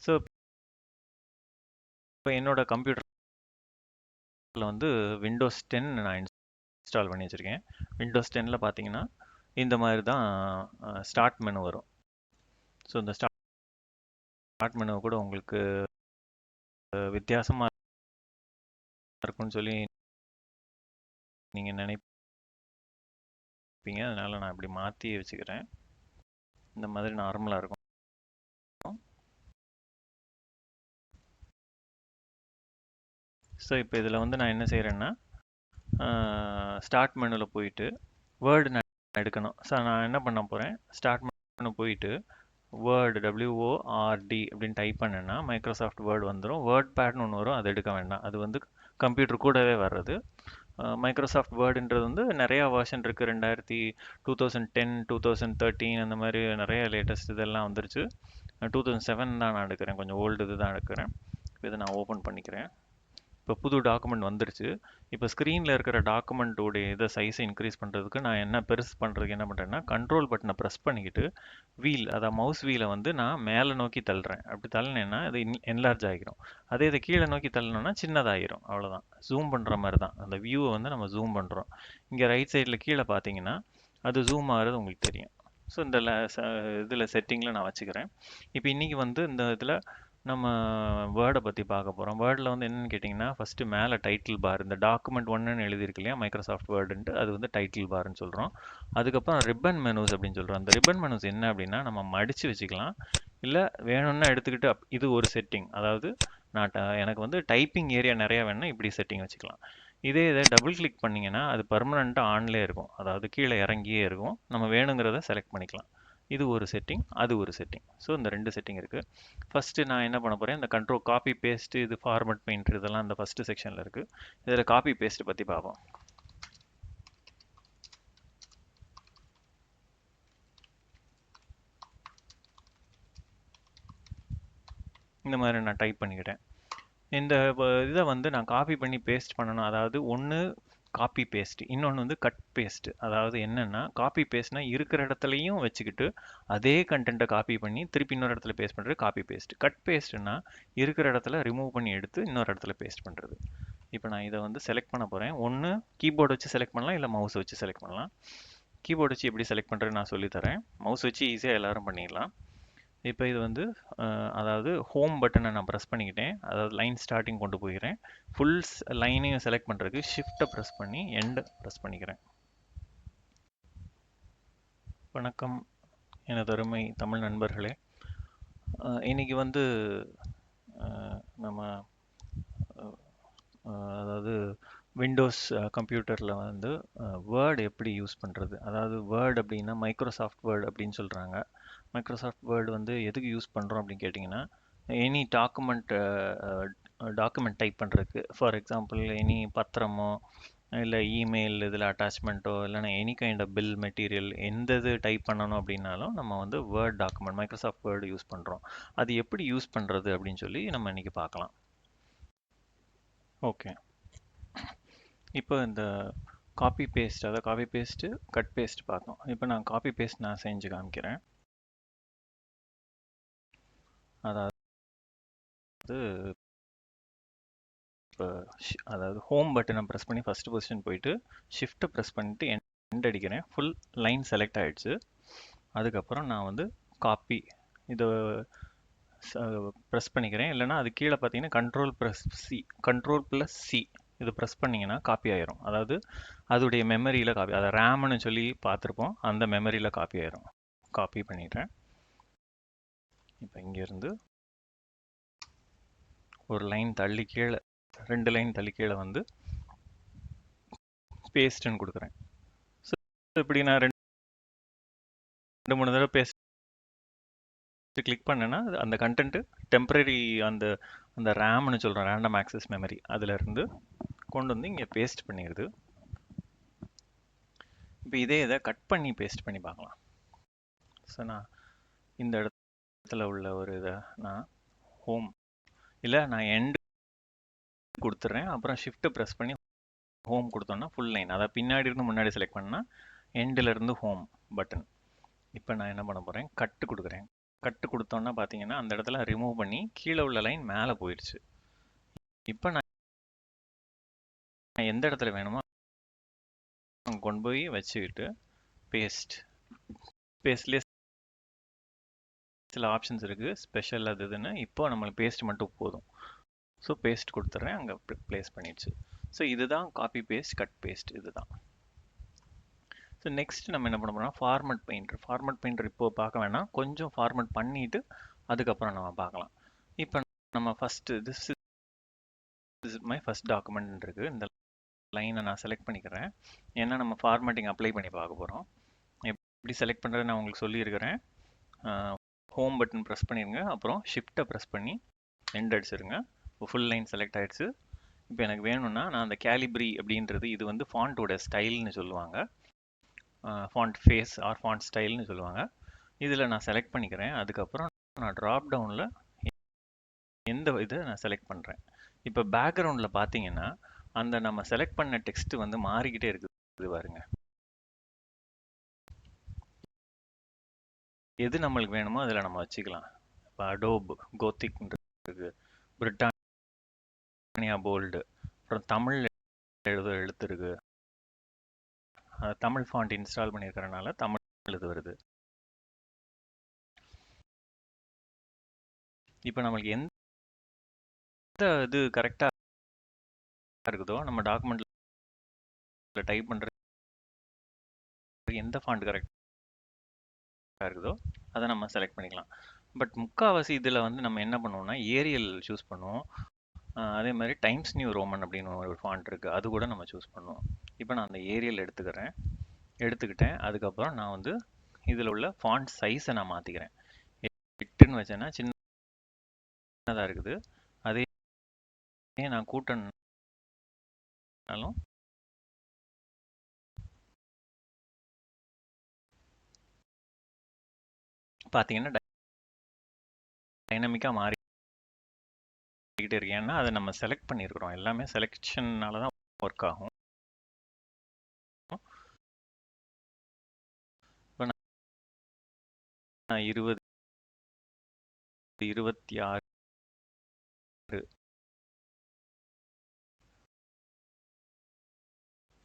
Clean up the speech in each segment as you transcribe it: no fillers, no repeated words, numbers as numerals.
So இப்போ என்னோட கம்ப்யூட்டரில் வந்து விண்டோஸ் 10 நான் இன்ஸ்டால் பண்ணி வச்சுருக்கேன். விண்டோஸ் 10ல் பார்த்தீங்கன்னா இந்த மாதிரி தான் ஸ்டார்ட் மெனு வரும். ஸோ இந்த ஸ்டார்ட் மெனு கூட உங்களுக்கு வித்தியாசமாக இருக்கும்னு சொல்லி நீங்கள் நினைப்பீங்க. அதனால் நான் இப்படி மாற்றி வச்சுக்கிறேன். இந்த மாதிரி நார்மலாக இருக்கும். ஸோ இப்போ இதில் வந்து நான் என்ன செய்கிறேன்னா ஸ்டார்ட் மெனுவில் போயிட்டு வேர்டு நான் எடுக்கணும். ஸோ நான் என்ன பண்ண போகிறேன், ஸ்டார்ட் மெனு போயிட்டு வேர்டு WORD அப்படின்னு டைப் பண்ணேன்னா மைக்ரோசாஃப்ட் வேர்டு வந்துடும். வேர்ட் பேட்னு ஒன்று வரும், அது எடுக்க வேண்டாம். அது வந்து கம்ப்யூட்டர் கூடவே வர்றது. மைக்ரோசாஃப்ட் வேர்டுன்றது வந்து நிறையா வெர்ஷன் இருக்குது. 2010 2013 அந்த மாதிரி நிறைய லேட்டஸ்ட் இதெல்லாம் வந்துருச்சு. 2007 தான் நான் எடுக்கிறேன், கொஞ்சம் ஓல்டு இது தான் எடுக்கிறேன். இதை நான் ஓப்பன் பண்ணிக்கிறேன். இப்போ புது டாக்குமெண்ட் வந்துருச்சு. இப்போ ஸ்க்ரீனில் இருக்கிற டாக்குமெண்ட்டோடைய இதை சைஸை இன்க்ரீஸ் பண்ணுறதுக்கு நான் என்ன பெருசு பண்ணுறதுக்கு என்ன பண்ணுறேன்னா கண்ட்ரோல் பட்டனை ப்ரெஸ் பண்ணிக்கிட்டு வீல், அதாவது மவுஸ் வீலை வந்து நான் மேலே நோக்கி தள்ளுறேன். அப்படி தள்ளினேன்னா அது என்லார்ஜ் ஆகிரும். அதே இதை கீழே நோக்கி தள்ளணும்னா சின்னதாகிரும். அவ்வளோதான். ஜூம் பண்ணுற மாதிரி தான். அந்த வியூவை வந்து நம்ம ஜூம் பண்ணுறோம். இங்கே ரைட் சைடில் கீழே பார்த்தீங்கன்னா அது ஜூம் ஆகிறது உங்களுக்கு தெரியும். ஸோ இந்த இதில் செட்டிங்கில் நான் வச்சுக்கிறேன். இப்போ இன்றைக்கி வந்து இந்த இதில் நம்ம வேர்டை பற்றி பார்க்க போகிறோம். வேர்டில் வந்து என்னென்னு கேட்டிங்கன்னா ஃபஸ்ட்டு மேலே டைட்டில் பார், இந்த டாக்குமெண்ட் ஒன்றுன்னு எழுதியிருக்கு இல்லையா மைக்ரோசாஃப்ட் வேர்டுன்ட்டு, அது வந்து டைட்டில் பார்னு சொல்கிறோம். அதுக்கப்புறம் ரிப்பன் மெனுஸ் அப்படின்னு சொல்கிறோம். அந்த ரிப்பன் மெனுஸ் என்ன அப்படின்னா நம்ம மடித்து வச்சுக்கலாம், இல்லை வேணும்னா எடுத்துக்கிட்டு இது ஒரு செட்டிங். அதாவது நான் எனக்கு வந்து டைப்பிங் ஏரியா நிறையா வேணும்னா இப்படி செட்டிங் வச்சுக்கலாம். இதை டபுள் கிளிக் பண்ணிங்கன்னா அது பர்மனெண்ட்டாக ஆன்லேயே இருக்கும். அதாவது கீழே இறங்கியே இருக்கும். நம்ம வேணுங்கிறத செலக்ட் பண்ணிக்கலாம். இது ஒரு செட்டிங், அது ஒரு செட்டிங். ஸோ இந்த 2 செட்டிங் இருக்குது. ஃபஸ்ட்டு நான் என்ன பண்ண போகிறேன், இந்த கண்ட்ரோல் காப்பி பேஸ்ட்டு, இது ஃபார்மட் பெயிண்ட், இதெல்லாம் இந்த ஃபஸ்ட்டு செக்ஷனில் இருக்குது. இதில் காப்பி பேஸ்ட் பற்றி பார்ப்போம். இந்த மாதிரி நான் டைப் பண்ணிக்கிட்டேன். இந்த இதை வந்து நான் காப்பி பண்ணி பேஸ்ட் பண்ணணும். அதாவது ஒன்று காப்பி பேஸ்ட், இன்னொன்று வந்து கட் பேஸ்ட். அதாவது என்னென்னா காப்பி பேஸ்ட்னா இருக்கிற இடத்துலையும் வச்சுக்கிட்டு அதே கண்டென்ட்டை காப்பி பண்ணி திருப்பி இன்னொரு இடத்துல பேஸ்ட் பண்ணுறது காப்பி பேஸ்ட். கட் பேஸ்ட்னா இருக்கிற இடத்துல ரிமூவ் பண்ணி எடுத்து இன்னொரு இடத்துல பேஸ்ட் பண்ணுறது. இப்போ நான் இதை வந்து செலக்ட் பண்ண போகிறேன். ஒன்று கீபோர்டு வச்சு செலக்ட் பண்ணலாம், இல்லை மவுஸ் வச்சு செலக்ட் பண்ணலாம். கீபோர்டு வச்சு எப்படி செலக்ட் பண்ணுறதுன்னு நான் சொல்லித்தரேன். மவுஸ் வச்சு ஈஸியாக எல்லோரும் பண்ணிடலாம். இப்போ இது வந்து அதாவது ஹோம் பட்டனை நான் ப்ரெஸ் பண்ணிக்கிட்டேன். அதாவது லைன் ஸ்டார்டிங் கொண்டு போகிறேன். ஃபுல் லைனையும் செலக்ட் பண்ணுறதுக்கு ஷிஃப்ட்டை ப்ரெஸ் பண்ணி எண்ட் ப்ரெஸ் பண்ணிக்கிறேன். வணக்கம் எனது அருமை தமிழ் நண்பர்களே. இன்னைக்கு வந்து நம்ம அதாவது விண்டோஸ் கம்ப்யூட்டரில் வந்து வேர்டு எப்படி யூஸ் பண்ணுறது, அதாவது வேர்டு அப்படின்னா மைக்ரோசாஃப்ட் வேர்டு அப்படின்னு சொல்கிறாங்க. மைக்ரோசாஃப்ட் வேர்டு வந்து எதுக்கு யூஸ் பண்ணுறோம் அப்படின்னு கேட்டிங்கன்னா எனி டாக்குமெண்ட் டைப் பண்ணுறதுக்கு. ஃபார் எக்ஸாம்பிள் எனி பத்திரமோ இல்லை இமெயில் இதில் அட்டாச்மெண்ட்டோ இல்லைனா any kind of bill material எந்த இது டைப் பண்ணணும் அப்படின்னாலும் நம்ம வந்து word document Microsoft word use பண்ணுறோம். அது எப்படி யூஸ் பண்ணுறது அப்படின்னு சொல்லி நம்ம இன்றைக்கி பார்க்கலாம். ஓகே, இப்போ இந்த காப்பி பேஸ்ட், அதாவது காப்பி பேஸ்ட்டு கட் பேஸ்ட் பார்த்தோம். இப்போ நான் காப்பி பேஸ்ட் நான் செஞ்சு காமிக்கிறேன். அதாவது இப்போ அதாவது ஹோம் பட்டனை ப்ரெஸ் பண்ணி ஃபஸ்ட்டு பொசிஷன் போயிட்டு ஷிஃப்ட்டை ப்ரெஸ் பண்ணிட்டு எண்ட் அடிக்கிறேன். ஃபுல் லைன் செலக்ட் ஆகிடுச்சு. அதுக்கப்புறம் நான் வந்து காப்பி இதை ப்ரெஸ் பண்ணிக்கிறேன். இல்லைனா அது கீழே பார்த்தீங்கன்னா கண்ட்ரோல் ப்ளஸ் சி இது ப்ரெஸ் பண்ணிங்கன்னா காப்பி ஆயிரும். அதாவது அதோடைய மெமரியில் காப்பி, அதை ரேம்னு சொல்லி பார்த்துருப்போம், அந்த மெமரியில் காப்பி ஆயிரும். காப்பி பண்ணிட்டேன். இப்போ இங்கேருந்து ஒரு லைன் தள்ளி கீழே 2 லைன் தள்ளி கீழே வந்து பேஸ்ட்டுன்னு கொடுக்குறேன். ஸோ இப்படி நான் 2-3 தடவை பேஸ்ட் கிளிக் பண்ணேன்னா அந்த கண்டென்ட்டு டெம்பரரி அந்த அந்த ரேம்னு சொல்கிறோம், ரேண்டம் ஆக்சஸ் மெமரி, அதிலிருந்து கொண்டு வந்து இங்கே பேஸ்ட் பண்ணிடுது. இப்போ இதை கட் பண்ணி பேஸ்ட் பண்ணி பார்க்கலாம். ஸோ நான் இந்த இடத்துல உள்ள ஒரு இதை நான் ஹோம் இல்லை நான் எண்டு கொடுத்துட்றேன். அப்புறம் ஷிஃப்ட்டை ப்ரெஸ் பண்ணி ஹோம் கொடுத்தோன்னா ஃபுல் லைன், அதாவது பின்னாடி இருந்து முன்னாடி செலக்ட் பண்ணால் எண்டில் இருந்து ஹோம் பட்டன். இப்போ நான் என்ன பண்ண போகிறேன், கட்டு கொடுக்குறேன். கட்டு கொடுத்தோன்னா பார்த்தீங்கன்னா அந்த இடத்துல ரிமூவ் பண்ணி கீழே உள்ள லைன் மேலே போயிடுச்சு. இப்போ நான் எந்த இடத்துல வேணுமோ அங்கே கொண்டு போய் வச்சுக்கிட்டு பேஸ்ட்லேயே சில ஆப்ஷன்ஸ் இருக்குது, ஸ்பெஷல் அது இதுன்னு. இப்போ நம்மளுக்கு பேஸ்ட் மட்டும் போதும். ஸோ பேஸ்ட் கொடுத்துட்றேன், அங்கே ப்ளேஸ் பண்ணிடுச்சு. ஸோ இதுதான் காப்பி பேஸ்ட் கட் பேஸ்ட், இதுதான். ஸோ நெக்ஸ்ட் நம்ம என்ன பண்ண போறோம்னா ஃபார்மட் பெயிண்டர் இப்போ பார்க்க வேணாம், கொஞ்சம் ஃபார்மட் பண்ணிட்டு அதுக்கப்புறம் நம்ம பார்க்கலாம். இப்போ நம்ம first this is my first document இருக்கு. இந்த லைனை நான் செலக்ட் பண்ணிக்கிறேன். ஏன்னா நம்ம ஃபார்மேட்டிங் அப்ளை பண்ணி பார்க்க போகிறோம். எப்படி செலக்ட் பண்ணுறது நான் உங்களுக்கு சொல்லியிருக்கிறேன். ஹோம் பட்டன் ப்ரெஸ் பண்ணிடுங்க, அப்புறம் ஷிஃப்ட்டை ப்ரெஸ் பண்ணி எண்ட் அடிச்சிருங்க. ஃபுல் லைன் செலக்ட் ஆயிடுச்சு. இப்போ எனக்கு வேணும்னா நான் அந்த கேலிப்ரி அப்படின்றது, இது வந்து ஃபாண்ட்டோட ஸ்டைல்னு சொல்லுவாங்க, ஃபாண்ட் ஃபேஸ் ஆர் ஃபாண்ட் ஸ்டைல்னு சொல்லுவாங்க. இதில் நான் செலக்ட் பண்ணிக்கிறேன். அதுக்கப்புறம் நான் ட்ராப் டவுனில் எந்த இதை நான் செலக்ட் பண்ணுறேன். இப்போ பேக்ரவுண்டில் பார்த்தீங்கன்னா அந்த நம்ம செலக்ட் பண்ண டெக்ஸ்ட் வந்து மாறிக்கிட்டே இருக்குது பாருங்க. எது நம்மளுக்கு வேணுமோ அதில் நம்ம வச்சுக்கலாம். இப்போ அடோப் கோத்திக் இருக்கு, பிரிட்டானியா போல்டு, அப்புறம் தமிழ் எழுத்து இருக்கு. தமிழ் ஃபாண்ட் இன்ஸ்டால் பண்ணியிருக்கிறனால தமிழ் எழுது வருது. இப்போ நம்மளுக்கு எந்த இது கரெக்டாக இருக்குதோ, நம்ம டாக்குமெண்ட்ல டைப் பண்ணுறது எந்த ஃபாண்ட் கரெக்டாக இருக்குதோ அதை நம்ம செலக்ட் பண்ணிக்கலாம். பட் முக்கால்வாசி இதில் வந்து நம்ம என்ன பண்ணுவோம்னா ஏரியல் சூஸ் பண்ணுவோம். அதே மாதிரி டைம்ஸ் நியூ ரோமன் அப்படின்னு ஒரு ஃபாண்ட் இருக்குது, அது கூட நம்ம சூஸ் பண்ணுவோம். இப்போ நான் அந்த ஏரியல் எடுத்துக்கிட்டேன். அதுக்கப்புறம் நான் வந்து இதில் உள்ள ஃபாண்ட் சைஸை நான் மாற்றிக்கிறேன். 8ன்னு வச்சேன்னா சின்னதாக இருக்குது. அதே நான் கூட்டினாலும் பார்த்தீங்கன்னா டைனமிக்காக மாறிக்கிட்டே இருக்கு. ஏன்னா அதை நம்ம செலக்ட் பண்ணியிருக்கிறோம், எல்லாமே செலெக்ஷன்னால தான் ஒர்க் ஆகும். இப்போ நான் 20, 26,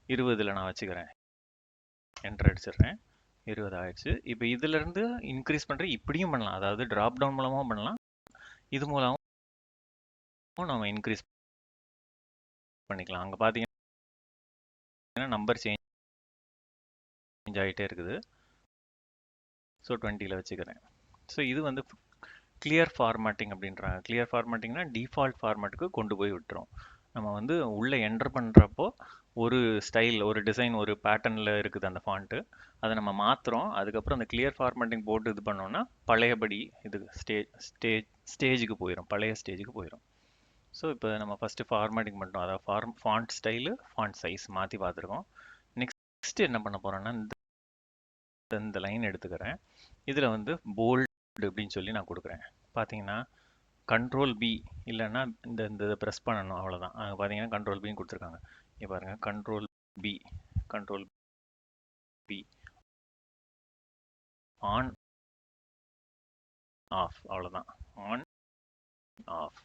20ல் நான் வச்சுக்கிறேன், என்டர் அடிச்சிடுறேன். 20 ஆயிடுச்சு. இப்போ இதிலிருந்து இன்க்ரீஸ் பண்ணுற இப்படியும் பண்ணலாம், அதாவது ட்ராப் டவுன் மூலமாக பண்ணலாம், இது மூலமும் நம்ம இன்க்ரீஸ் பண்ணிக்கலாம். அங்கே பார்த்தீங்கன்னா நம்பர் சேஞ்ச் ஆகிட்டே இருக்குது. ஸோ 20ல் வச்சுக்கிறேன். ஸோ இது வந்து கிளியர் ஃபார்மேட்டிங் அப்படின்றாங்க. கிளியர் ஃபார்மேட்டிங்னா டிஃபால்ட் ஃபார்மேட்டுக்கு கொண்டு போய் விட்டுரும். நம்ம வந்து உள்ளே என்டர் பண்ணுறப்போ ஒரு ஸ்டைல், ஒரு டிசைன், ஒரு பேட்டர்னில் இருக்குது அந்த ஃபாண்ட்டு, அதை நம்ம மாற்றுறோம். அதுக்கப்புறம் அந்த கிளியர் ஃபார்மேட்டிங் போட்டு இது பண்ணோம்னா பழையபடி இது ஸ்டேஜுக்கு போயிடும், பழைய ஸ்டேஜுக்கு போயிடும். ஸோ இப்போ நம்ம ஃபஸ்ட்டு ஃபார்மேட்டிங் பண்ணிட்டோம், அதாவது ஃபாண்ட் ஸ்டைலு, ஃபாண்ட் சைஸ் மாற்றி பார்த்துருக்கோம். நெக்ஸ்ட் என்ன பண்ண போகிறோன்னா இந்த லைன் எடுத்துக்கிறேன். இதில் வந்து போல்டு அப்படின்னு சொல்லி நான் கொடுக்குறேன். பார்த்தீங்கன்னா கண்ட்ரோல் பி இல்லைன்னா இந்த ப்ரெஸ் பண்ணணும், அவ்வளோதான். பார்த்தீங்கன்னா கண்ட்ரோல் பின்னு கொடுத்துருக்காங்க. இங்கே பாருங்கள், கண்ட்ரோல் பி ஆன் ஆஃப், அவ்வளோதான். ஆன் ஆஃப்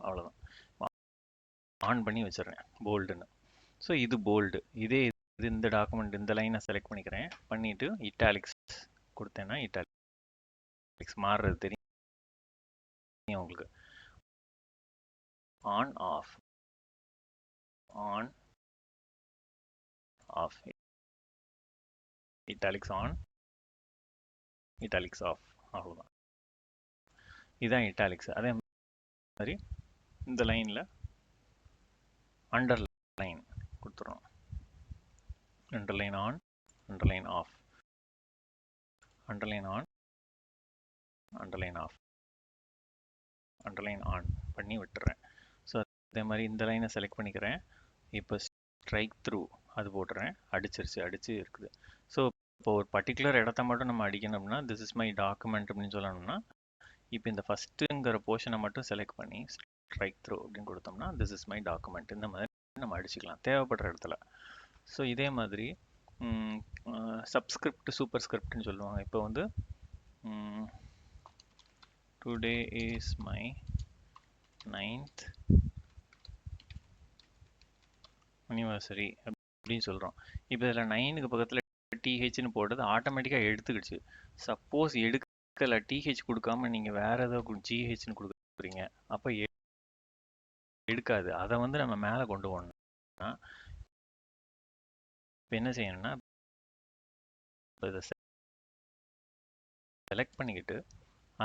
அவ்வளோதான். ஆன் பண்ணி வச்சிடுறேன் போல்டுன்னு. ஸோ இது போல்டு. இந்த டாக்குமெண்ட் இந்த லைனை செலக்ட் பண்ணிவிட்டு இட்டாலிக்ஸ் கொடுத்தேன்னா இட்டாலிக்ஸ் மாறுறது தெரியும் உங்களுக்கு. On off italics on, italics off, அவ்வளோதான். இதுதான் இட்டாலிக்ஸ். அதே மாதிரி இந்த லைனில் அண்டர்லைன் கொடுத்துறோம். Underline on, underline off, underline on, underline off, underline on பண்ணி விட்டுறேன். ஸோ அதே மாதிரி இந்த லைனை செலக்ட் பண்ணிக்கிறேன். இப்போ ஸ்ட்ரைக் த்ரூ அது போட்டுறேன். அடிச்சு இருக்குது. ஸோ இப்போ ஒரு பர்டிகுலர் இடத்த மட்டும் நம்ம அடிக்கணும்னா திஸ் இஸ் மை டாக்குமெண்ட் அப்படின்னு சொல்லணும்னா இப்போ இந்த ஃபஸ்ட்டுங்கிற போர்ஷனை மட்டும் செலக்ட் பண்ணி ஸ்ட்ரைக் த்ரூ அப்படின்னு கொடுத்தோம்னா திஸ் இஸ் மை டாக்குமெண்ட், இந்த மாதிரி நம்ம அடிச்சுக்கலாம் தேவைப்படுற இடத்துல. ஸோ இதே மாதிரி சப்ஸ்கிரிப்ட் சூப்பர் ஸ்கிரிப்ட்னு சொல்லுவாங்க. இப்போ வந்து today is my 9th anniversary அப்படின்னு சொல்கிறோம். இப்போ இதில் 9க்கு பக்கத்தில் டிஹெச்னு போட்டது ஆட்டோமேட்டிக்காக எடுத்துக்கிடுச்சு. சப்போஸ் எடுக்கலை, டிஹெச் கொடுக்காம நீங்கள் வேறு ஏதோ ஜிஹெச்னு கொடுக்குறீங்க, அப்போ எடுக்காது. அதை வந்து நம்ம மேலே கொண்டு போகணும்னா இப்போ என்ன செய்யணும்னா, இதை செலக்ட் பண்ணிக்கிட்டு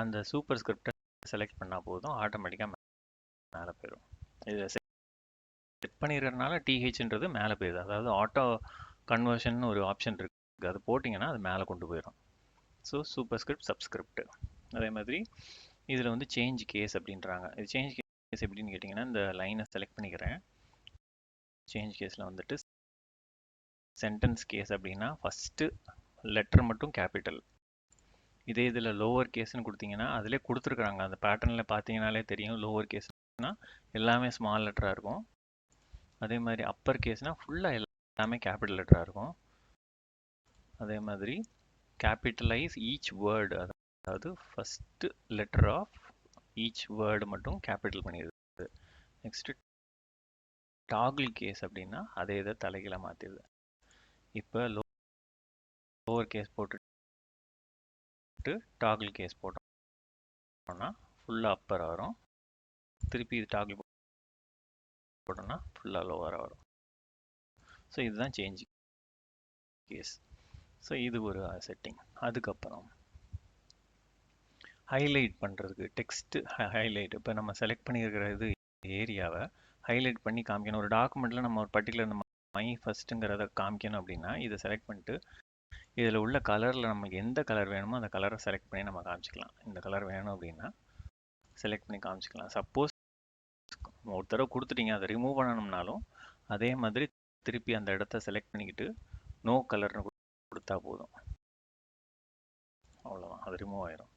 அந்த சூப்பர் ஸ்கிரிப்டை செலக்ட் பண்ணால் போதும், ஆட்டோமேட்டிக்காக மேலே போயிடும். இதை செட் பண்ணிடுறதுனால டிஹெச்ன்றது மேலே போயிடுது. அதாவது ஆட்டோ கன்வர்ஷன் ஒரு ஆப்ஷன் இருக்குது, அது போட்டிங்கன்னா அது மேலே கொண்டு போயிடும். So super script subscript. அதே மாதிரி இதில் வந்து சேஞ்ச் கேஸ் அப்படின்றாங்க. இது சேஞ்ச் கேஸ் எப்படின்னு கேட்டிங்கன்னா, இந்த லைனை செலக்ட் பண்ணிக்கிறேன். சேஞ்ச் கேஸில் வந்துட்டு சென்டென்ஸ் கேஸ் அப்படின்னா ஃபஸ்ட்டு லெட்டர் மட்டும் கேபிட்டல். இதே இதில் லோவர் கேஸ்ன்னு கொடுத்தீங்கன்னா அதிலே கொடுத்துருக்குறாங்க, அந்த பேட்டர்னில் பார்த்தீங்கனாலே தெரியும். லோவர் கேஸ்னால் எல்லாமே ஸ்மால் லெட்டராக இருக்கும். அதே மாதிரி அப்பர் கேஸ்னால் ஃபுல்லாக எல்லாமே கேபிட்டல் லெட்டராக இருக்கும். அதே மாதிரி கேபிட்டலைஸ் ஈச் வேர்டு, அதாவது first letter of each word மட்டும் கேபிட்டல் பண்ணிடுது. நெக்ஸ்ட்டு டாகிள் கேஸ் அப்படின்னா அதே இதை தலைகீழ மாற்றிடுது. இப்போ லோவர் கேஸ் போட்டுட்டு டாகிள் கேஸ் போட்டோம்னா ஃபுல்லாக அப்பர் வரும். திருப்பி இது டாகிள் போட்டோம்னா ஃபுல்லாக லோவராக வரும். ஸோ இதுதான் சேஞ்ச் கேஸ். ஸோ இது ஒரு செட்டிங். அதுக்கப்புறம் ஹைலைட் பண்ணுறதுக்கு டெக்ஸ்ட்டு ஹைலைட். இப்போ நம்ம செலக்ட் பண்ணியிருக்கிற இது ஏரியாவை ஹைலைட் பண்ணி காமிக்கணும். ஒரு டாக்குமெண்ட்டில் நம்ம ஒரு பர்டிகுலர் நம்ம மை ஃபஸ்ட்டுங்கிறத காமிக்கணும் அப்படின்னா இதை செலக்ட் பண்ணிட்டு இதில் உள்ள கலரில் நமக்கு எந்த கலர் வேணுமோ அந்த கலரை செலக்ட் பண்ணி நம்ம காமிச்சிக்கலாம். இந்த கலர் வேணும் அப்படின்னா செலக்ட் பண்ணி காமிச்சிக்கலாம். சப்போஸ் ஒரு தடவை கொடுத்துட்டீங்க, அதை ரிமூவ் பண்ணணும்னாலும் அதே மாதிரி திருப்பி அந்த இடத்த செலக்ட் பண்ணிக்கிட்டு நோ கலர்னு கொடுத்தா போதும், அவ்வளோதான், அது ரிமூவ் ஆயிரும்.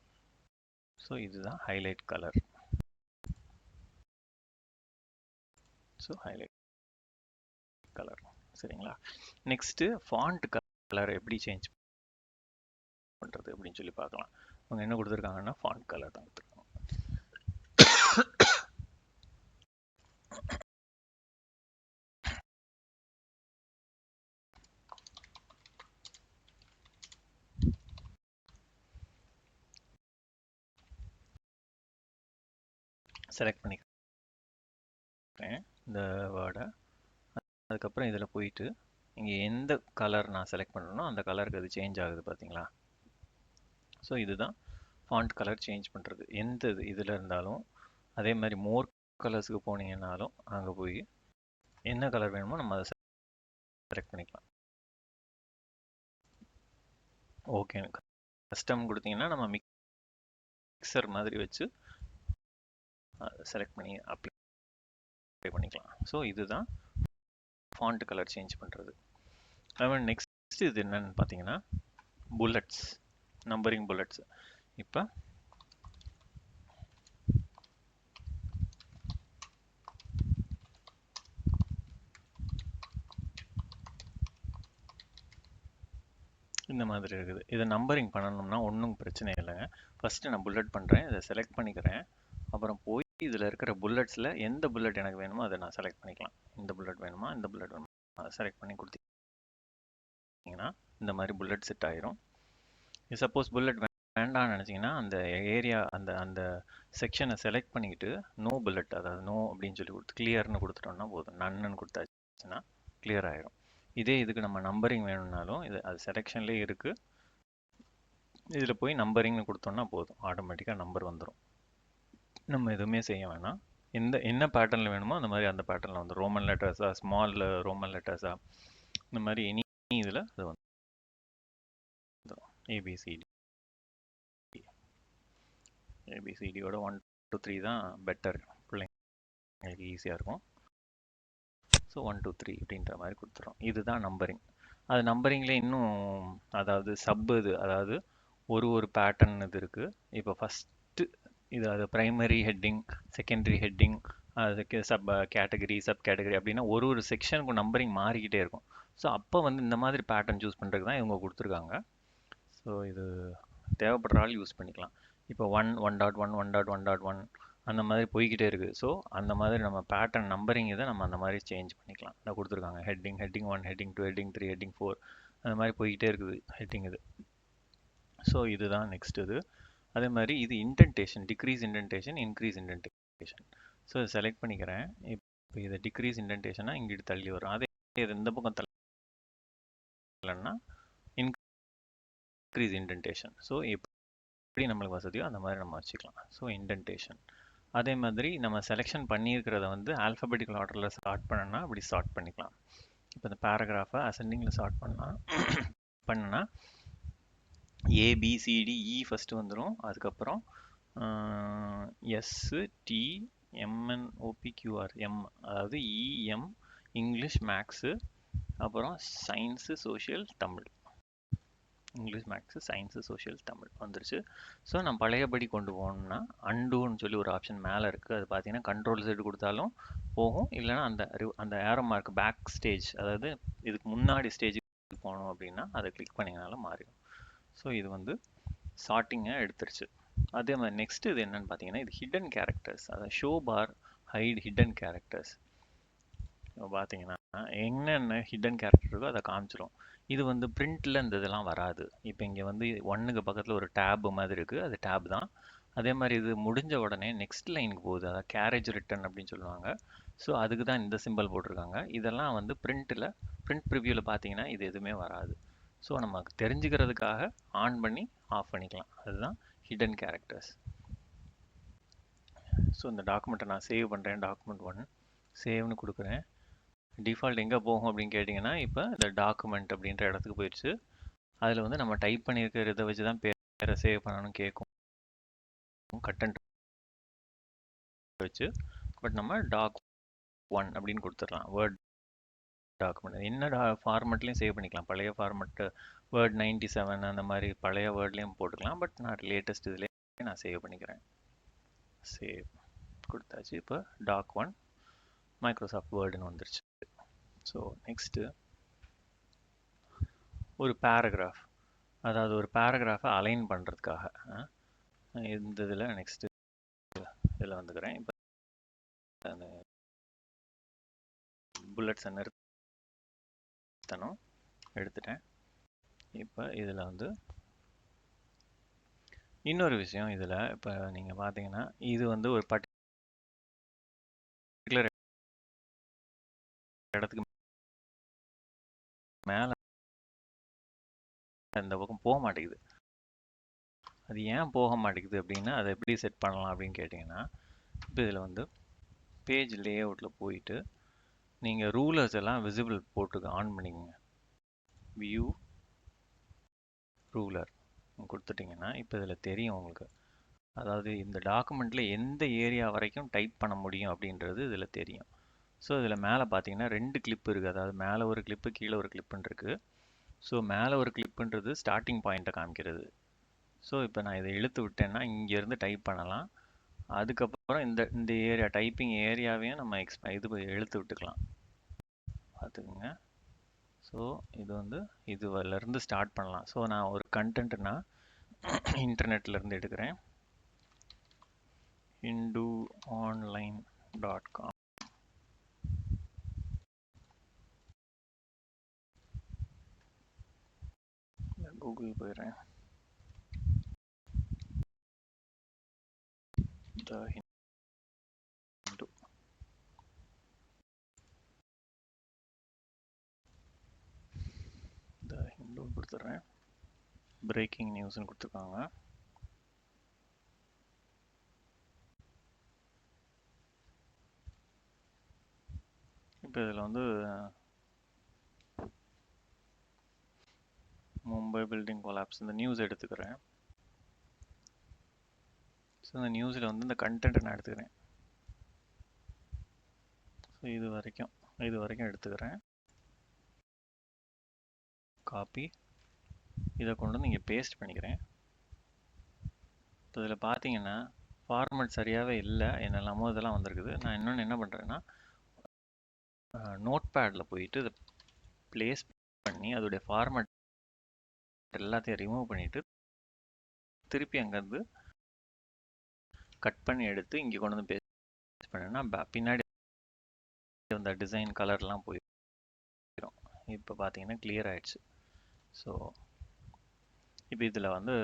ஸோ இதுதான் highlight colour. So highlight colour, சரிங்களா? நெக்ஸ்ட்டு ஃபாண்ட் கலர் எப்படி சேஞ்ச் பண்ணுறது அப்படின்னு சொல்லி பார்க்கலாம். அவங்க என்ன கொடுத்துருக்காங்கன்னா ஃபாண்ட் கலர் தான் கொடுத்துருக்காங்க. செலக்ட் பண்ணிக்கிறேன் இந்த வேர்டை. அதுக்கப்புறம் இதில் போயிட்டு இங்கே எந்த கலர் நான் செலக்ட் பண்ணணும்னோ அந்த கலருக்கு அது சேஞ்ச் ஆகுது, பார்த்தீங்களா? ஸோ இதுதான் ஃபாண்ட் கலர் சேஞ்ச் பண்ணுறது. எந்த இதில் இருந்தாலும் அதே மாதிரி மோர் கலர்ஸுக்கு போனீங்கன்னாலும் அங்கே போய் என்ன கலர் வேணுமோ நம்ம அதை செலக்ட் பண்ணிக்கலாம். ஓகே, கஸ்டம் கொடுத்தீங்கன்னா நம்ம மிக்சர் மாதிரி வச்சு செலக்ட் பண்ணி அப்ளை பண்ணிக்கலாம். ஸோ இதுதான் ஃபாண்ட் கலர் சேஞ்ச் பண்ணுறது. அதுமாதிரி நெக்ஸ்ட் இது என்னன்னு பார்த்தீங்கன்னா புல்லட்ஸ், நம்பரிங் புல்லட்ஸ். இப்போ இந்த மாதிரி இருக்குது. இதை நம்பரிங் பண்ணணும்னா ஒன்றும் பிரச்சனை இல்லைங்க. ஃபஸ்ட்டு நான் புல்லட் பண்ணுறேன், இதை செலக்ட் பண்ணிக்கிறேன். அப்புறம் போய் இதில் இருக்கிற புல்லட்ஸில் எந்த புல்லட் எனக்கு வேணுமோ அதை நான் செலக்ட் பண்ணிக்கலாம். இந்த புல்லட் வேணுமா, இந்த புல்லட் வேணுமா, அதை செலக்ட் பண்ணி கொடுத்தீங்கன்னா இந்த மாதிரி புல்லட் செட் ஆயிரும். இது சப்போஸ் புல்லட் வேண்டாம்னு நினச்சிங்கன்னா அந்த ஏரியா அந்த அந்த செக்ஷனை செலக்ட் பண்ணிக்கிட்டு நோ புல்லட், அதாவது நோ அப்படின்னு சொல்லி கொடுத்து கிளியர்னு கொடுத்துட்டோம்னா போதும். நன்னு கொடுத்தாச்சுன்னா கிளியர் ஆயிரும். இதே இதுக்கு நம்ம நம்பரிங் வேணும்னாலும் இது அது செலெக்ஷன்லேயே இருக்குது. இதில் போய் நம்பரிங்னு கொடுத்தோம்னா போதும், ஆட்டோமேட்டிக்காக நம்பர் வந்துடும். நம்ம எதுவுமே செய்ய வேணாம். என்ன பேட்டர்னில் வேணுமோ அந்த மாதிரி அந்த பேட்டர்னில் வந்து ரோமன் லெட்டர்ஸா, ஸ்மால் ரோமன் லெட்டர்ஸா, இந்த மாதிரி எனி இதில் அது வந்துடும். ஏபிசிடியோட 1 to 3 தான் பெட்டர், பிள்ளைங்களுக்கு ஈஸியாக இருக்கும். ஸோ 1 to 3 அப்படின்ற மாதிரி கொடுத்துரும். இதுதான் நம்பரிங். அது நம்பரிங்கில் இன்னும் அதாவது இது அதாவது ஒரு பேட்டர்ன் இது இருக்குது. இப்போ ஃபஸ்ட்டு இது அது ப்ரைமரி ஹெட்டிங், செகண்டரி ஹெட்டிங், அதுக்கு சப் கேட்டகரி, சப் கேட்டகரி அப்படின்னா ஒரு செக்ஷனுக்கு நம்பரிங் மாறிக்கிட்டே இருக்கும். ஸோ அப்போ வந்து இந்த மாதிரி பேட்டர்ன் சூஸ் பண்ணுறதுக்கு தான் இவங்க கொடுத்துருக்காங்க. ஸோ இது தேவைப்படுற ஆள் யூஸ் பண்ணிக்கலாம். இப்போ 1.1 1.1.1 அந்த மாதிரி போய்கிட்டே இருக்குது. ஸோ அந்த மாதிரி நம்ம பேட்டர்ன் நம்பரிங் இதை நம்ம அந்த மாதிரி சேஞ்ச் பண்ணிக்கலாம். இதை கொடுத்துருக்காங்க ஹெட்டிங் 1, ஹெட்டிங் 2, ஹெட்டிங் 3, ஹெட்டிங் 4 அந்த மாதிரி போய்கிட்டே இருக்குது ஹெட்டிங் இது. ஸோ இதுதான் நெக்ஸ்ட் இது. அதே மாதிரி இது indentation, decrease indentation, increase indentation. So இதை செலக்ட் பண்ணிக்கிறேன். இப்போ இதை டிக்ரீஸ் இன்டென்டேஷனாக இங்கிட்டு தள்ளி வரும். அதே இது இந்த பக்கம் தள்ளனா இன்க்ரீஸ் இன்டென்டேஷன். ஸோ எப்படி நம்மளுக்கு வசதியோ அந்த மாதிரி நம்ம வச்சுக்கலாம். So indentation. அதே மாதிரி நம்ம செலெக்ஷன் பண்ணியிருக்கிறத வந்து ஆல்ஃபபெட்டிக்கல் ஆர்டரில் ஸ்டார்ட் பண்ணனா அப்படி ஸ்டார்ட் பண்ணிக்கலாம். இப்போ இந்த பேராகிராஃபை அசெண்டிங்கில் ஸ்டார்ட் பண்ணனா ABCDE ஃபஸ்ட்டு வந்துடும். அதுக்கப்புறம் STMNOPQR M, அதாவது EM இங்கிலீஷ் மேக்ஸு, அப்புறம் science social Tamil. English maths science social Tamil வந்துருச்சு. ஸோ நம்ம பழையபடி கொண்டு போகணும்னா அண்டுன்னு சொல்லி ஒரு ஆப்ஷன் மேலே இருக்குது. அது பார்த்தீங்கன்னா கண்ட்ரோல் Z கொடுத்தாலும் போகும். இல்லைனா அந்த ஏரோ மார்க் பேக் ஸ்டேஜ், அதாவது இதுக்கு முன்னாடி ஸ்டேஜுக்கு போகணும் அப்படின்னா அதை கிளிக் பண்ணிங்கனாலும் மாறிடும். ஸோ இது வந்து சார்ட்டிங்கை எடுத்துருச்சு. அதே மாதிரி நெக்ஸ்ட் இது என்னன்னு பார்த்தீங்கன்னா இது ஹிடன் கேரக்டர்ஸ், அதாவது ஷோ பார் ஹைட் ஹிடன் கேரக்டர்ஸ். பார்த்தீங்கன்னா என்னென்ன ஹிடன் கேரக்டர் இருக்கோ அதை காமிச்சிடும். இது வந்து பிரிண்டில் இந்த இதெல்லாம் வராது. இப்போ இங்கே வந்து 1க்கு பக்கத்தில் ஒரு டேப் மாதிரி இருக்குது, அது டேப் தான். அதே மாதிரி இது முடிஞ்ச உடனே நெக்ஸ்ட் லைனுக்கு போகுது, அதாவது கேரேஜ் ரிட்டன் அப்படின்னு சொல்லுவாங்க. ஸோ அதுக்கு தான் இந்த சிம்பிள் போட்டிருக்காங்க. இதெல்லாம் வந்து பிரிண்ட் ப்ரிவியூவில் பார்த்தீங்கன்னா இது எதுவுமே வராது. ஸோ நமக்கு தெரிஞ்சுக்கிறதுக்காக ஆன் பண்ணி ஆஃப் பண்ணிக்கலாம். அதுதான் ஹிடன் கேரக்டர்ஸ். ஸோ இந்த டாக்குமெண்ட்டை நான் சேவ் பண்ணுறேன். டாக்குமெண்ட் 1 சேவ்னு கொடுக்குறேன். டிஃபால்ட் எங்கே போகும் அப்படின்னு கேட்டிங்கன்னா இப்போ இந்த டாக்குமெண்ட் அப்படின்ற இடத்துக்கு போயிடுச்சு. அதில் வந்து நம்ம டைப் பண்ணியிருக்கிற இதை வச்சு தான் பேரை சேவ் பண்ணணும்னு கேட்கும். கண்டென்ட் வச்சு பட் நம்ம doc1 அப்படின்னு கொடுத்துடலாம். வேர்ட் டாக்குமெண்ட் என்ன ஃபார்மெட்லேயும் சேவ் பண்ணிக்கலாம். பழைய ஃபார்மெட்டு வேர்ட் 97 அந்த மாதிரி பழைய வேர்ட்லேயும் போட்டுக்கலாம். பட் நான் லேட்டஸ்ட் இதுலேயே நான் சேவ் பண்ணிக்கிறேன். சேவ் கொடுத்தாச்சு. இப்போ doc1 மைக்ரோசாஃப்ட் வேர்டுன்னு வந்துருச்சு. ஸோ நெக்ஸ்ட்டு ஒரு பேராகிராஃப், அதாவது ஒரு பேராகிராஃபை அலைன் பண்ணுறதுக்காக இந்த இதில் நெக்ஸ்ட்டு இதில் வந்துக்கிறேன். இப்போ அந்த புல்லட்ஸை நிறுத்தணும், எடுத்துட்டேன். இப்போ இதில் வந்து இன்னொரு விஷயம், இதில் இப்போ நீங்கள் பார்த்தீங்கன்னா இது வந்து ஒரு பர்டிகுலர் இடத்துக்கு மேலே இந்த பக்கம் போக மாட்டேங்குது. அது ஏன் போக மாட்டேங்குது அப்படின்னா அதை எப்படி செட் பண்ணலாம் அப்படின்னு கேட்டிங்கன்னா, இப்போ இதில் வந்து பேஜ் லேஅவுட்டில் போயிட்டு நீங்கள் ரூலர்ஸ் எல்லாம் விசிபிள் போட்டு ஆன் பண்ணிக்கோங்க. வியூ ரூலர் கொடுத்துட்டிங்கன்னா இப்போ இதில் தெரியும் உங்களுக்கு. அதாவது இந்த டாக்குமெண்ட்டில் எந்த ஏரியா வரைக்கும் டைப் பண்ண முடியும் அப்படின்றது இதில் தெரியும். ஸோ இதில் மேலே பார்த்தீங்கன்னா 2 கிளிப் இருக்குது. அதாவது மேலே ஒரு கிளிப்பு கீழே ஒரு கிளிப்புன்னு இருக்குது. ஸோ மேலே ஒரு கிளிப்புன்றது ஸ்டார்டிங் பாயிண்ட்டை காமிக்கிறது. ஸோ இப்போ நான் இதை இழுத்து விட்டேன்னா இங்கேருந்து டைப் பண்ணலாம். அதுக்கப்புறம் இந்த ஏரியா டைப்பிங் ஏரியாவையும் நம்ம இது இழுத்து விட்டுக்கலாம். பார்த்துக்குங்க. ஸோ இது வந்து இதுலேருந்து ஸ்டார்ட் பண்ணலாம். ஸோ நான் ஒரு கண்டென்ட்னா இன்டர்நெட்லேருந்து எடுக்கிறேன். hinduonline.com. கூகுள் போயிடுறேன். த ஹிந்து கொடுத்துட்றேன். பிரேக்கிங் நியூஸ்னு கொடுத்துருக்காங்க. இப்போ இதில் வந்து மும்பை பில்டிங் கொலாப்ஸ் இந்த நியூஸ் எடுத்துக்கிறேன். ஸோ இந்த நியூஸில் வந்து இந்த கண்டென்ட்டை நான் எடுத்துக்கிறேன். ஸோ இது வரைக்கும் எடுத்துக்கிறேன். காப்பி இதை கொண்டு வந்து இங்கே பேஸ்ட் பண்ணிக்கிறேன். இப்போ இதில் பார்த்தீங்கன்னா ஃபார்மேட் சரியாகவே இல்லை, என்னெல்லாமோ இதெல்லாம் வந்திருக்குது. நான் இன்னொன்று என்ன பண்ணுறேன்னா நோட் பேடில் போயிட்டு இதை பிளேஸ் பண்ணி அதோடைய ஃபார்மட் எல்லாத்தையும் ரிமூவ் பண்ணிட்டு திருப்பி அங்கேருந்து கட் பண்ணி எடுத்து இங்கே கொண்டு வந்து பேஸ்ட் பண்ணேன்னா பின்னாடி அந்த டிசைன் கலர்லாம் போயிடும். இப்போ பார்த்தீங்கன்னா கிளியர் ஆயிடுச்சு. ஸோ இப்போ இதில் வந்து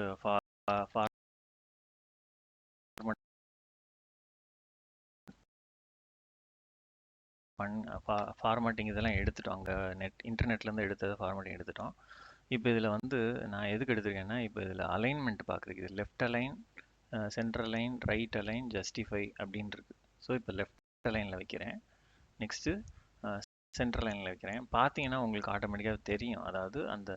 ஃபார்மேட்டிங் இதெல்லாம் எடுத்துட்டோம். அங்கே இன்டர்நெட்லேருந்து எடுத்தது ஃபார்மேட்டிங் எடுத்துட்டோம். இப்போ இதில் வந்து நான் எதுக்கு எடுத்திருக்கேன்னா, இப்போ இதில் அலைன்மெண்ட் பார்க்குறதுக்கு இது left align, central align, right align, justify அப்படின்னு இருக்கு. ஸோ இப்போ லெஃப்ட் அலைனில் வைக்கிறேன். நெக்ஸ்ட்டு சென்ட்ரல் லைனில் வைக்கிறேன். பார்த்தீங்கன்னா உங்களுக்கு ஆட்டோமேட்டிக்காக தெரியும். அதாவது அந்த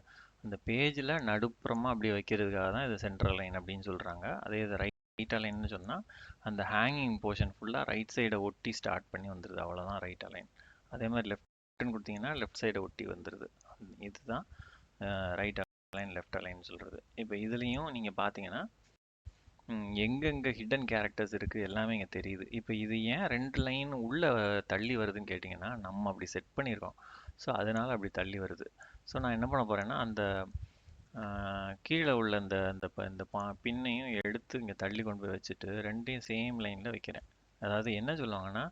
அந்த பேஜில் நடுப்புறமாக அப்படி வைக்கிறதுக்காக தான் இது சென்ட்ரல் லைன் அப்படின்னு சொல்கிறாங்க. அதே இது ரைட் அலைன்னு சொன்னால் அந்த ஹேங்கிங் போர்ஷன் ஃபுல்லாக ரைட் சைடை ஒட்டி ஸ்டார்ட் பண்ணி வந்துடுது. அவ்வளோதான் ரைட் அலைன். அதே மாதிரி லெஃப்ட்னு கொடுத்தீங்கன்னா லெஃப்ட் சைடை ஒட்டி வந்துடுது. இதுதான் ரைட் அலைன் லெஃப்ட் அலைன் சொல்கிறது. இப்போ இதுலேயும் நீங்கள் பார்த்தீங்கன்னா எங்கெங்கே ஹிடன் கேரக்டர்ஸ் இருக்குது எல்லாமே இங்கே தெரியுது. இப்போ இது ஏன் 2 லைன் உள்ளே தள்ளி வருதுன்னு கேட்டிங்கன்னா, நம்ம அப்படி செட் பண்ணியிருக்கோம். ஸோ அதனால் அப்படி தள்ளி வருது. ஸோ நான் என்ன பண்ண போகிறேன்னா, அந்த கீழே உள்ள இந்த இந்த பின்னையும் எடுத்து இங்கே தள்ளி கொண்டு போய் வச்சுட்டு 2யும் சேம் லைனில் வைக்கிறேன். அதாவது என்ன சொல்லுவாங்கன்னா,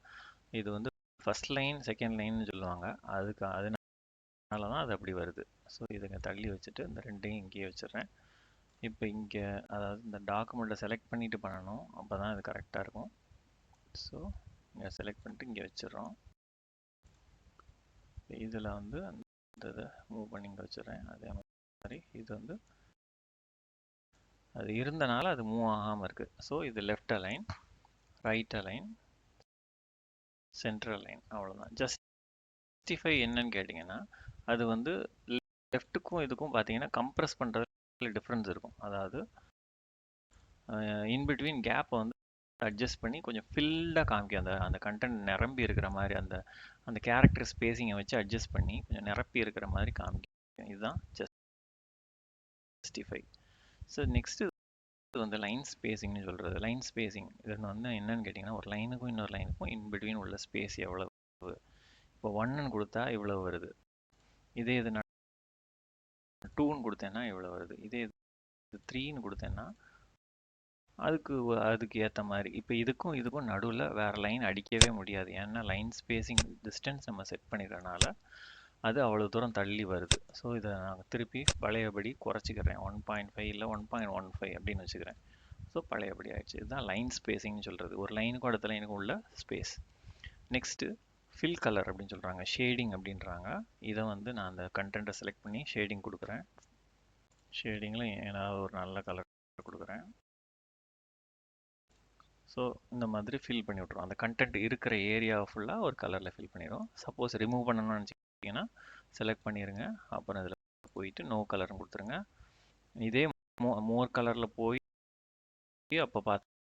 இது வந்து ஃபஸ்ட் லைன் செகண்ட் லைன்னு சொல்லுவாங்க. அதனால தான் அது அப்படி வருது. ஸோ இதை இங்கே தள்ளி வச்சுட்டு இந்த 2யும் இங்கேயே வச்சிடுறேன். இப்போ இங்கே அதாவது இந்த டாக்குமெண்ட்டை செலக்ட் பண்ணிவிட்டு பண்ணணும். அப்போ தான் இது கரெக்டாக இருக்கும். ஸோ இங்கே செலக்ட் பண்ணிட்டு இங்கே வச்சிடுறோம். இதில் வந்து அந்த இதை மூவ் பண்ணி இங்கே வச்சிடுறேன். அதே மாதிரி இது வந்து அது இருந்தனால அது மூவ் ஆகாமல் இருக்குது. ஸோ இது left align, right align, central line, அவ்வளோதான். ஜஸ்டிஃபை என்னன்னு கேட்டிங்கன்னா, அது வந்து லெஃப்ட்டுக்கும் இதுக்கும் பார்த்தீங்கன்னா கம்ப்ரஸ் பண்ணுறதுல டிஃப்ரென்ஸ் இருக்கும். அதாவது இன்பிட்வீன் கேப்பை வந்து அட்ஜஸ்ட் பண்ணி கொஞ்சம் ஃபில்டாக காமிக்கும். அந்த கண்டென்ட் நிரம்பி இருக்கிற மாதிரி அந்த அந்த கேரக்டர் ஸ்பேஸிங்கை வச்சு அட்ஜஸ்ட் பண்ணி கொஞ்சம் நிரப்பி இருக்கிற மாதிரி காமிக்கும். இதுதான் ஜஸ்டிஃபை. ஸோ நெக்ஸ்ட்டு இது வந்து லைன் ஸ்பேஸிங்னு சொல்கிறது. லைன் ஸ்பேஸிங் இது வந்து என்னன்னு கேட்டிங்கன்னா, ஒரு லைனுக்கும் இன்னொரு லைனுக்கும் இன்பிட்வீன் உள்ள ஸ்பேஸ் எவ்வளவு. இப்போ 1ன்னு கொடுத்தா இவ்வளோ வருது. இதே இது 2ன்னு கொடுத்தேன்னா இவ்வளோ வருது. இதே இது 3ன்னு கொடுத்தேன்னா அதுக்கு ஏற்ற மாதிரி. இப்போ இதுக்கும் நடுவில் வேறு லைன் அடிக்கவே முடியாது. ஏன்னா லைன் ஸ்பேஸிங் டிஸ்டன்ஸ் நம்ம செட் பண்ணிக்கிறனால அது அவ்வளோ தூரம் தள்ளி வருது. ஸோ இதை நான் திருப்பி பழையபடி குறைச்சிக்கிறேன். 1.5 இல்லை 1.15 அப்படின்னு வச்சுக்கிறேன். ஸோ பழையபடி ஆயிடுச்சு. இதுதான் லைன் ஸ்பேஸிங்னு சொல்கிறது. ஒரு லைனுக்கும் அடுத்த லைனுக்கும் உள்ள ஸ்பேஸ். நெக்ஸ்ட்டு ஃபில் கலர் அப்படின்னு சொல்கிறாங்க, ஷேடிங் அப்படின்றாங்க. இதை வந்து நான் அந்த கண்டென்ட்டை செலக்ட் பண்ணி ஷேடிங் கொடுக்குறேன். ஷேடிங்கில் ஏதாவது ஒரு நல்ல கலர் கொடுக்குறேன். ஸோ இந்த மாதிரி ஃபில் பண்ணி விட்ருவோம். அந்த கண்டென்ட் இருக்கிற ஏரியா ஃபுல்லாக ஒரு கலரில் ஃபில் பண்ணிடும். சப்போஸ் ரிமூவ் பண்ணணும்னு நினச்சிங்கன்னா செலக்ட் பண்ணிடுங்க. அப்புறம் இதில் போயிட்டு நோ கலர்னு கொடுத்துருங்க. இதே மோர் கலரில் போய் அப்போ பார்த்த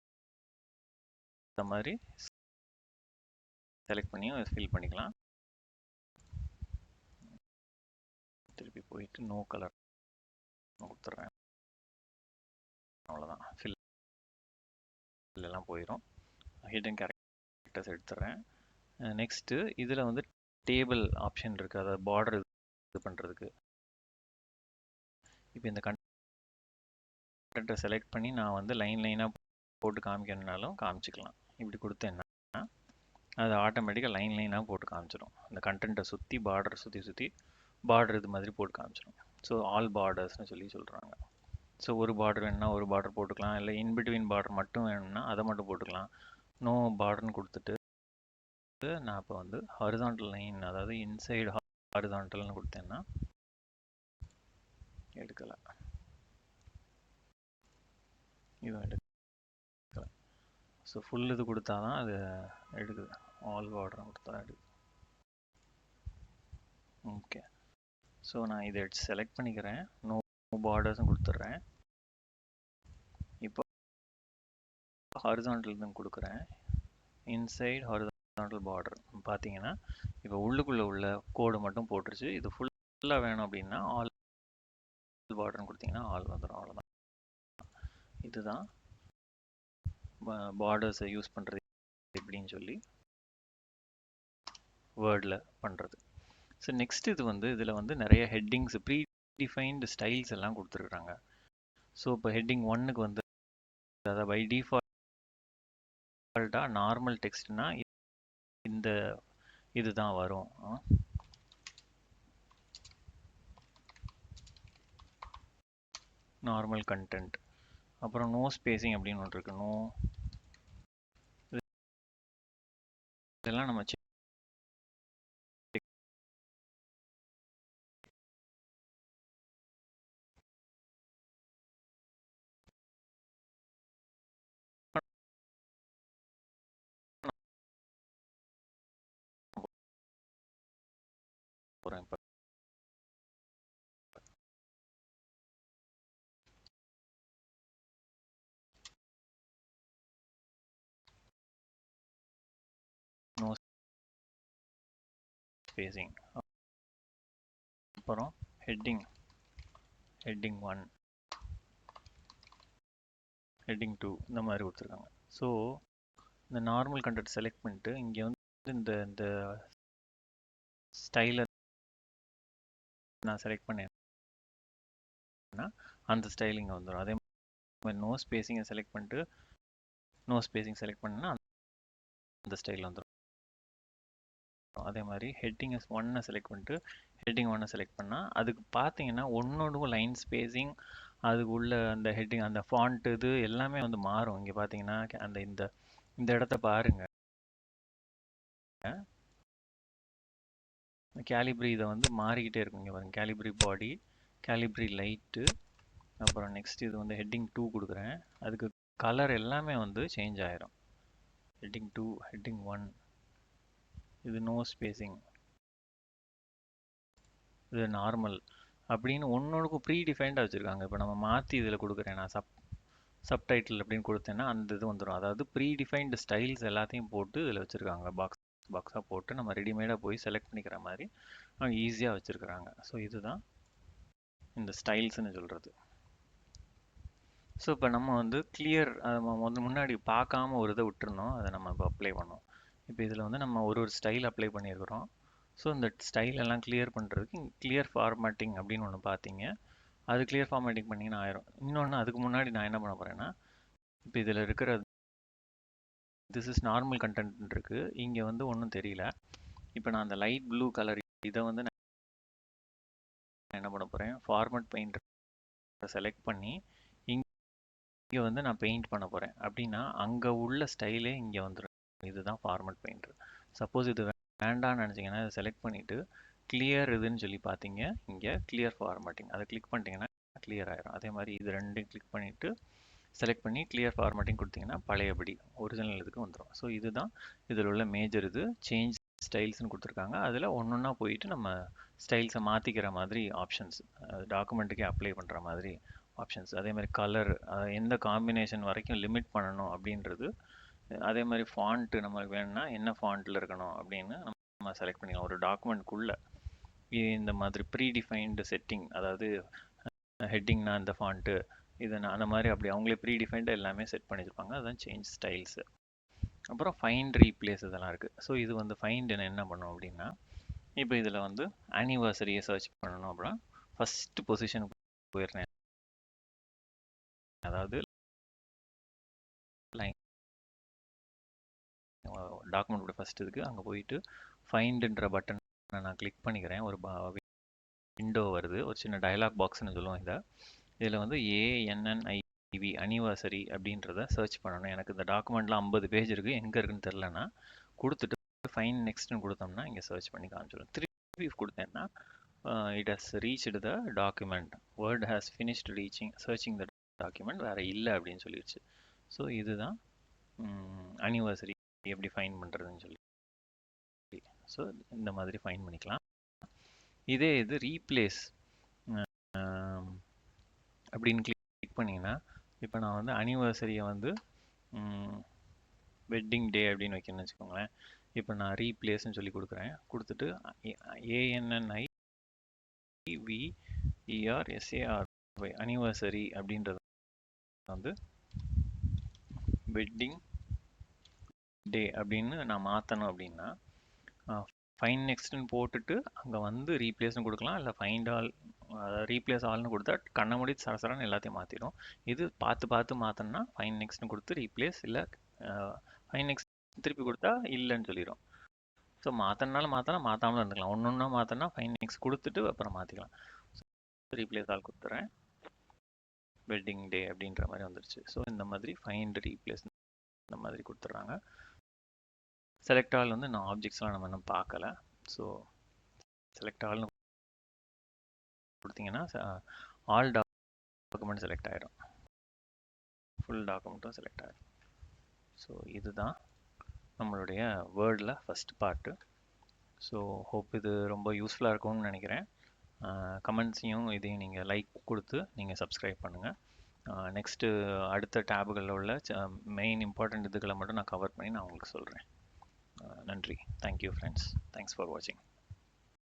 மாதிரி செலக்ட் பண்ணியும் ஃபில் பண்ணிக்கலாம். திருப்பி போயிட்டு நோ கலர் கொடுத்துட்றேன். அவ்வளோதான், ஃபில் எல்லாம் போயிடும். ஹிடன் கேரக்டர்ஸ் எடுத்துடுறேன். நெக்ஸ்ட்டு இதில் வந்து டேபிள் ஆப்ஷன் இருக்குது, அதாவது பார்டர் இது பண்ணுறதுக்கு. இப்போ இந்த கண்டென்ட்டை செலக்ட் பண்ணி நான் வந்து லைனாக போட்டு காமிக்கணுன்னாலும் காமிச்சிக்கலாம். இப்படி கொடுத்தேன்னா அது ஆட்டோமேட்டிக்காக லைனாக போட்டு காமிச்சிடும். அந்த கண்டென்ட்டை சுற்றி சுற்றி பார்டர் இது மாதிரி போட்டு காமிச்சிடும். ஸோ ஆல் பார்டர்ஸ்னு சொல்கிறாங்க. ஸோ ஒரு பார்டர் வேணும்னா ஒரு பார்டர் போட்டுக்கலாம், இல்லை இன்பிட்வீன் பார்டர் மட்டும் வேணும்னா அதை மட்டும் போட்டுக்கலாம். நோ பார்டர்னு கொடுத்துட்டு நான் இப்போ வந்து ஹாரிசான்டல் லைன், அதாவது இன்சைடு ஹாரிசான்டல்னு கொடுத்தேன்னா எடுக்கலை, இதுவும் எடுக்கலை. ஸோ ஃபுல் இது கொடுத்தா தான் அது எடுக்குது. ஆல் பார்டர்னு கொடுத்தா எடுக்குது. ஓகே, ஸோ நான் இதை செலக்ட் பண்ணிக்கிறேன். நோ பார்டர்ஸும் கொடுத்துட்றேன். இப்போ ஹாரிசான்டல் தான் கொடுக்குறேன். இன்சைட் ஹாரிசான்டல் பார்டர் பார்த்தீங்கன்னா இப்போ உள்ளுக்குள்ளே உள்ள கோடு மட்டும் போட்டுருச்சு. இது ஃபுல்லாக வேணும் அப்படின்னா ஆல் பார்டர்னு கொடுத்தீங்கன்னா ஆல் வந்துடும். அவ்வளோதான். இதுதான் பார்டர்ஸை யூஸ் பண்ணுறது எப்படின்னு சொல்லி வேர்டில் பண்ணுறது. ஸோ நெக்ஸ்ட் இது வந்து இதில் வந்து நிறைய ஹெட்டிங்ஸ் ப்ரீ டிஃபைன்டு ஸ்டைல்ஸ் எல்லாம் கொடுத்துருக்குறாங்க. ஸோ இப்போ ஹெட்டிங் ஒன்னுக்கு வந்து அதாவது பை டிஃபால்ட்டாக நார்மல் டெக்ஸ்ட்னா இந்த இதுதான் வரும். Normal content. அப்புறம் நோ ஸ்பேசிங் அப்படின்னு ஒன்று இருக்கு. நோ இதெல்லாம் நம்ம செக் போகிறேன். இப்போ நோ ஸ்பேசிங். அப்புறம் ஹெட்டிங் 1, ஹெட்டிங் 2 இந்த மாதிரி கொடுத்துருக்காங்க. ஸோ இந்த நார்மல் கண்டென்ட் செலக்ட் பண்ணிட்டு இங்கே வந்து இந்த இந்த ஸ்டைலை நான் செலக்ட் பண்ணேன்னா அந்த ஸ்டைல் இங்கே வந்துடும். அதே மாதிரி நோ ஸ்பேசிங்கை செலக்ட் பண்ணிட்டு நோ ஸ்பேசிங் செலக்ட் பண்ணேன்னா அந்த ஸ்டைல் வந்துடும். அதே மாதிரி ஹெட்டிங் ஒன்னை செலக்ட் பண்ணிட்டு ஹெட்டிங் ஒன்னை செலக்ட் பண்ணால் அதுக்கு பார்த்தீங்கன்னா ஒன்னோட லைன் ஸ்பேசிங் அதுக்கு உள்ள அந்த ஹெட்டிங் அந்த ஃபாண்ட் இது எல்லாமே வந்து மாறும். இங்கே பார்த்தீங்கன்னா அந்த இந்த இந்த இடத்த பாருங்க. கேலிப்ரி இதை வந்து மாறிக்கிட்டே இருக்கும். இங்கே பாருங்க, கேலிப்ரி பாடி, கேலிப்ரி லைட்டு, அப்புறம் நெக்ஸ்ட் இது வந்து ஹெட்டிங் 2 கொடுக்குறேன். அதுக்கு கலர் எல்லாமே வந்து சேஞ்ச் ஆயிரும். ஹெட்டிங் 2, ஹெட்டிங் 1, இது நோ ஸ்பேசிங், இது நார்மல் அப்படின்னு ஒன்னொன்றுக்கும் ப்ரீ டிஃபைன்டாக வச்சுருக்காங்க. இப்போ நம்ம மாற்றி இதில் கொடுக்குறேன், நான் சப்டைட்டில் அப்படின்னு கொடுத்தேன்னா அந்த இது வந்துடும். அதாவது ப்ரீ டிஃபைன்டு ஸ்டைல்ஸ் எல்லாத்தையும் போட்டு இதில் வச்சுருக்காங்க. பாக்ஸாக போட்டு நம்ம ரெடிமேடாக போய் செலக்ட் பண்ணிக்கிற மாதிரி அவங்க ஈஸியாக வச்சுருக்குறாங்க. ஸோ இதுதான் இந்த ஸ்டைல்ஸ்னு சொல்கிறது. ஸோ இப்போ நம்ம வந்து கிளியர் முன்னாடி பார்க்காம ஒரு இதை விட்டுருந்தோம், அதை நம்ம இப்போ அப்ளை பண்ணோம். இப்போ இதில் வந்து நம்ம ஒரு ஸ்டைல் அப்ளை பண்ணியிருக்கிறோம். ஸோ இந்த ஸ்டைல் எல்லாம் கிளியர் பண்ணுறதுக்கு கிளியர் ஃபார்மேட்டிங் அப்படின்னு ஒன்று பார்த்தீங்க. அது கிளியர் ஃபார்மேட்டிங் பண்ணிங்கன்னா ஆயிரும். இன்னொன்று அதுக்கு முன்னாடி நான் என்ன பண்ண போகிறேன்னா, இப்போ இதில் இருக்கிற திஸ் இஸ் நார்மல் கண்டென்ட் இருக்குது, இங்கே வந்து ஒன்றும் தெரியல. இப்போ நான் அந்த லைட் ப்ளூ கலர் இதை வந்து நான் என்ன பண்ண போகிறேன், ஃபார்மேட் பெயிண்ட் செலக்ட் பண்ணி இங்கே வந்து நான் பெயிண்ட் பண்ண போகிறேன். அப்படின்னா அங்கே உள்ள ஸ்டைலே இங்கே வந்துடும். இதுதான் ஃபார்மேட் பெயிண்ட். சப்போஸ் இது வேண்டாம்னு நினச்சிங்கன்னா இதை செலக்ட் பண்ணிவிட்டு கிளியர் இதுன்னு சொல்லி பார்த்தீங்க, இங்கே கிளியர் ஃபார்மேட்டிங் அதை கிளிக் பண்ணிட்டீங்கன்னா கிளியர் ஆயிரும். அதே மாதிரி இது ரெண்டையும் கிளிக் பண்ணிவிட்டு செலக்ட் பண்ணி கிளியர் ஃபார்மேட்டிங் கொடுத்தீங்கன்னா பழையபடி ஒரிஜினல் இதுக்கு வந்துடும். ஸோ இதுதான் இதில் உள்ள மேஜர் இது. சேஞ்ச் ஸ்டைல்ஸ்னு கொடுத்துருக்காங்க. அதில் ஒன்றா போயிட்டு நம்ம ஸ்டைல்ஸை மாற்றிக்கிற மாதிரி ஆப்ஷன்ஸ், டாக்குமெண்ட்டுக்கே அப்ளை பண்ணுற மாதிரி ஆப்ஷன்ஸ். அதே மாதிரி கலர் எந்த காம்பினேஷன் வரைக்கும் லிமிட் பண்ணணும் அப்படின்றது. அதே மாதிரி ஃபாண்ட்டு நம்மளுக்கு வேணும்னா என்ன ஃபாண்ட்டில் இருக்கணும் அப்படின்னு நம்ம செலக்ட் பண்ணிக்கலாம். ஒரு டாக்குமெண்ட்குள்ளே இந்த மாதிரி ப்ரீ டிஃபைன்டு செட்டிங், அதாவது ஹெட்டிங்னா இந்த ஃபாண்ட்டு இது அந்த மாதிரி அப்படி அவங்களே ப்ரீ டிஃபைன்டாக எல்லாமே செட் பண்ணி வச்சுருப்பாங்க. அதுதான் சேஞ்ச் ஸ்டைல்ஸு. அப்புறம் ஃபைண்ட் ரீப்ளேஸ் இதெல்லாம் இருக்குது. ஸோ இது வந்து ஃபைண்ட் என்ன பண்ணும் அப்படின்னா, இப்போ இதில் வந்து ஆனிவர்சரியை சர்ச் பண்ணணும் அப்படின்னா ஃபஸ்ட்டு பொசிஷனுக்கு போயிடுறேன். அதாவது டாக்குமெண்ட்டோட ஃபஸ்ட் இதுக்கு அங்கே போயிட்டு ஃபைண்டுன்ற பட்டன் நான் கிளிக் பண்ணிக்கிறேன். ஒரு விண்டோ வருது, ஒரு சின்ன டயலாக் பாக்ஸ்னு சொல்லுவோம். இதில் வந்து ANNIV அனிவர்சரி அப்படின்றத சர்ச் பண்ணணும். எனக்கு இந்த டாக்குமெண்ட்டில் 50 பேஜ் இருக்குது, எங்கே இருக்குன்னு தெரிலனா கொடுத்துட்டு ஃபைன் நெக்ஸ்ட்னு கொடுத்தோம்னா இங்கே சர்ச் பண்ணி காமிச்சிடும். திருப்பி கொடுத்தேன்னா it has reached the document, word has finished searching the document, வேறு இல்லை அப்படின்னு சொல்லிடுச்சு. ஸோ இதுதான் அனிவர்சரி எப்படி ஃபைன் பண்ணுறதுன்னு சொல்லி. ஸோ இந்த மாதிரி ஃபைன் பண்ணிக்கலாம். இதே இது ரீப்ளேஸ் அப்படின்னு கிளிக் பண்ணிங்கன்னா, இப்போ நான் வந்து அனிவர்சரியை வந்து வெட்டிங் டே அப்படின்னு வைக்கணும்னு வச்சுக்கோங்களேன். இப்போ நான் ரீப்ளேஸ்ன்னு சொல்லி கொடுக்குறேன். கொடுத்துட்டு ANNIVERSARY அனிவர்சரி அப்படின்றத வந்து வெட்டிங் டே அப்படின்னு நான் மாற்றணும். அப்படின்னா ஃபைண்ட் நெக்ஸ்ட்னு போட்டுட்டு அங்கே வந்து ரீப்ளேஸ்னு கொடுக்கலாம், இல்லை ஃபைண்ட் ஆல், ரீப்ளேஸ் ஆல்னு கொடுத்தா கண்ண மூடி சரசரன்னு எல்லாத்தையும் மாற்றிடும். இது பார்த்து பார்த்து மாற்றணும்னா ஃபைண்ட் நெக்ஸ்ட்னு கொடுத்து ரீப்ளேஸ், இல்லை ஃபைண்ட் நெக்ஸ்ட் திருப்பி கொடுத்தா இல்லைன்னு சொல்லிடும். ஸோ மாற்றினாலும் மாற்றலாம், மாற்றாமலும் இருந்துக்கலாம். ஒன்று ஒன்றா மாற்றினா ஃபைண்ட் நெக்ஸ்ட் கொடுத்துட்டு அப்புறம் மாற்றிக்கலாம். ரீப்ளேஸ் ஆல் கொடுத்துறேன், வெட்டிங் டே அப்படின்ற மாதிரி வந்துருச்சு. ஸோ இந்த மாதிரி ஃபைண்ட் ரீப்ளேஸ் இந்த மாதிரி கொடுத்துட்றாங்க. செலக்ட் ஆல் வந்து நான் ஆப்ஜெக்ட்ஸ்லாம் நம்ம இன்னும் பார்க்கல. ஸோ செலக்ட் ஆல்னு கொடுத்தீங்கன்னா ஆல் டாக்குமெண்ட் செலக்ட் ஆகிடும், ஃபுல் டாக்குமெண்ட்டும் செலக்ட் ஆகிடும். ஸோ இதுதான் நம்மளுடைய வேர்டில் ஃபஸ்ட் பார்ட்டு. ஸோ ஹோப் இது ரொம்ப யூஸ்ஃபுல்லாக இருக்கும்னு நினைக்கிறேன். கமெண்ட்ஸையும் இதையும் நீங்கள் லைக் கொடுத்து நீங்கள் சப்ஸ்கிரைப் பண்ணுங்கள். நெக்ஸ்ட்டு அடுத்த டேபுகளில் உள்ள மெயின் இம்பார்ட்டண்ட் இதுகளை மட்டும் நான் கவர் பண்ணி நான் உங்களுக்கு சொல்கிறேன். நன்றி. Thank you friends. தேங்க்ஸ் ஃபார் வாட்சிங்.